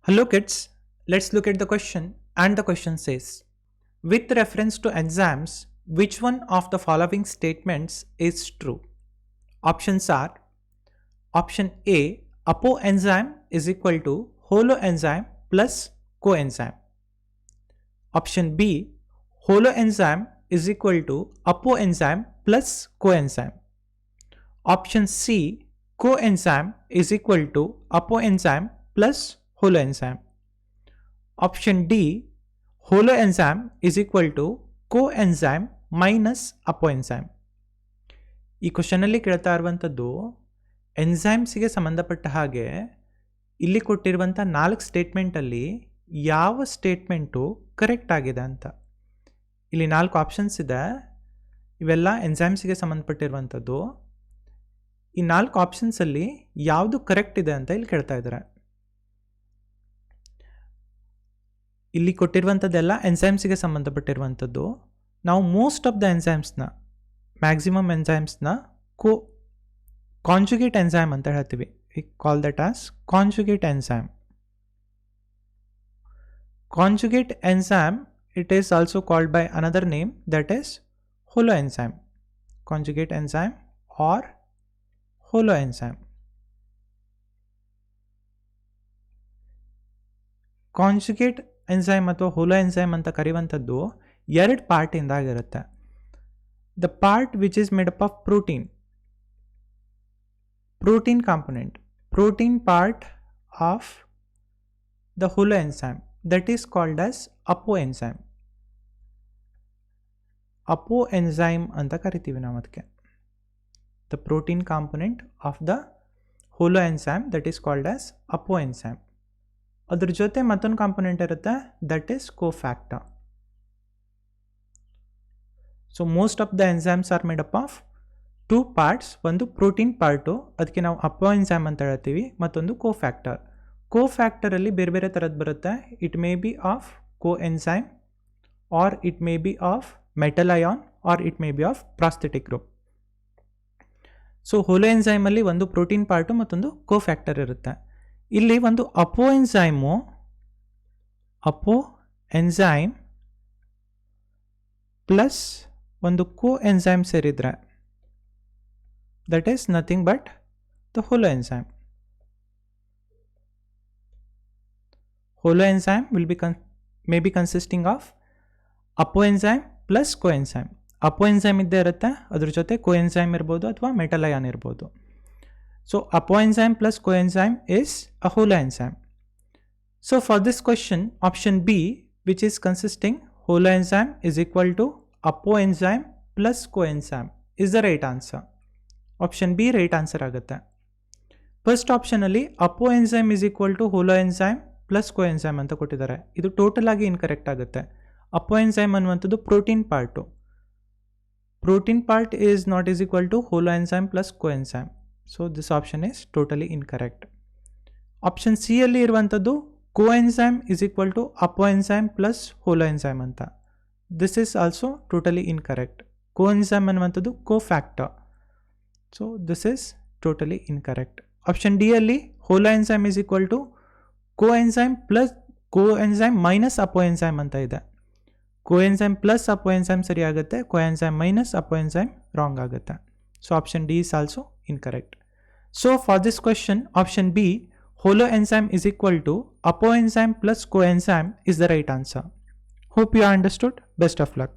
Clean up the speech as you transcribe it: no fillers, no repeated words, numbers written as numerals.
Hello kids, let's look at the question, and the question says, with reference to enzymes, which one of the following statements is true? Options are option A, apoenzyme is equal to holoenzyme plus coenzyme. Option B, holoenzyme is equal to apoenzyme plus coenzyme. Option C, coenzyme is equal to apoenzyme plus holoenzyme. Option D, holoenzyme is equal to coenzyme minus apoenzyme. ಈ ಕ್ವಶನಲ್ಲಿ ಕೇಳ್ತಾ ಇರುವಂಥದ್ದು ಎನ್ಸೈಮ್ಸ್ಗೆ ಸಂಬಂಧಪಟ್ಟ ಹಾಗೆ ಇಲ್ಲಿ ಕೊಟ್ಟಿರುವಂಥ 4 ಸ್ಟೇಟ್ಮೆಂಟಲ್ಲಿ ಯಾವ statement correct ಆಗಿದೆ ಅಂತ. ಇಲ್ಲಿ 4 ಆಪ್ಷನ್ಸ್ ಇದೆ, ಇವೆಲ್ಲ ಎನ್ಸೈಮ್ಸ್ಗೆ ಸಂಬಂಧಪಟ್ಟಿರುವಂಥದ್ದು. ಈ 4 ಆಪ್ಷನ್ಸಲ್ಲಿ ಯಾವುದು ಕರೆಕ್ಟ್ ಇದೆ ಅಂತ ಇಲ್ಲಿ ಕೇಳ್ತಾ ಇದ್ದಾರೆ. ಇಲ್ಲಿ ಕೊಟ್ಟಿರುವಂಥದ್ದೆಲ್ಲ ಎನ್ಸೈಮ್ಸ್ಗೆ ಸಂಬಂಧಪಟ್ಟಿರುವಂಥದ್ದು. ನಾವು ಮೋಸ್ಟ್ ಆಫ್ ದ ಎನ್ಸೈಮ್ಸ್ನ, ಮ್ಯಾಕ್ಸಿಮಮ್ ಎನ್ಸೈಮ್ಸ್ನ ಕಾಂಜುಗೇಟ್ ಎನ್ಸೈಮ್ ಅಂತ ಹೇಳ್ತೀವಿ. We call that as conjugate enzyme. Conjugate enzyme, it is also called by another name, that is holoenzyme. Conjugate enzyme or holoenzyme. Conjugate enzyme ಅಥವಾ holoenzyme ಅಂತ ಕರೆಯುವಂಥದ್ದು 2 ಪಾರ್ಟಿಂದ ಆಗಿರುತ್ತೆ. The part which is made up of protein component, protein part of the holoenzyme, that is called as apoenzyme. Apoenzyme ಅಂತ ಕರಿತೀವಿ ನಾವು ಅದಕ್ಕೆ. The protein component of the holoenzyme, that is called as apoenzyme. ಅದ್ರ ಜೊತೆ ಮತ್ತೊಂದು component ಇರುತ್ತೆ, that is cofactor. So most of the enzymes are made up of 2 parts. ಒಂದು protein part, ಅದಕ್ಕೆ ನಾವು ಅಪೋಎನ್ಸೈಮ್ ಅಂತ ಹೇಳ್ತೀವಿ, ಮತ್ತೊಂದು ಕೋಫ್ಯಾಕ್ಟರ್. ಕೋಫ್ಯಾಕ್ಟರಲ್ಲಿ ಬೇರೆ ಬೇರೆ ಥರದ್ದು ಬರುತ್ತೆ. It may be of coenzyme, or it may be of metal ion, or it may be of prosthetic group. So ಹೋಲೋಎನ್ಸೈಮಲ್ಲಿ ಒಂದು ಪ್ರೋಟೀನ್ ಪಾರ್ಟು ಮತ್ತೊಂದು ಕೋಫ್ಯಾಕ್ಟರ್ ಇರುತ್ತೆ. ಇಲ್ಲಿ ಒಂದು ಅಪೋಎನ್ಸೈಮ್ ಪ್ಲಸ್ ಒಂದು ಕೋಎನ್ಸೈಮ್ ಸೇರಿದ್ರೆ that is nothing but the holoenzyme. Holoenzyme may be consisting of apoenzyme plus coenzyme. Apoenzyme ಇದ್ದೇ ಇರುತ್ತೆ, ಅದ್ರ ಜೊತೆ ಕೋಎನ್ಸೈಮ್ ಇರ್ಬೋದು ಅಥವಾ ಮೆಟಲ್ ಅಯಾನ್ ಇರ್ಬೋದು. So apoenzyme plus coenzyme is a holoenzyme. So for this question, option B, which is consisting holoenzyme is equal to apoenzyme plus coenzyme, is the right answer. Option B right answer ಆಗುತ್ತೆ. First ಆಪ್ಷನಲ್ಲಿ apoenzyme is equal to holoenzyme plus coenzyme ಅಂತ ಕೊಟ್ಟಿದ್ದಾರೆ. ಇದು total ಆಗಿ incorrect ಆಗುತ್ತೆ. Apoenzyme ಅನ್ನುವಂಥದ್ದು protein part. Protein part is not is equal to holoenzyme plus coenzyme. So this option is totally incorrect. Option C ಅಲ್ಲಿ ಇರುವಂಥದ್ದು coenzyme is equal to apoenzyme plus holoenzyme ಅಂತ. This is also totally incorrect. Coenzyme ಅನ್ನುವಂಥದ್ದು cofactor. So this is totally incorrect. Option D ಅಲ್ಲಿ holoenzyme is equal to ಕೋಎನ್ಸೈಮ್ plus ಕೋಎನ್ಸೈಮ್ minus ಅಪೋಎನ್ಸೈಮ್ ಅಂತ ಇದೆ. ಕೋಎನ್ಸೈಮ್ plus ಅಪೋಎನ್ಸೈಮ್ ಸರಿ ಆಗುತ್ತೆ, ಕೋಎನ್ಸೈಮ್ minus ಅಪೋಎನ್ಸೈಮ್ wrong ಆಗುತ್ತೆ. So option D is also incorrect. So for this question, option B, holoenzyme is equal to apoenzyme plus coenzyme is the right answer. Hope you understood. Best of luck.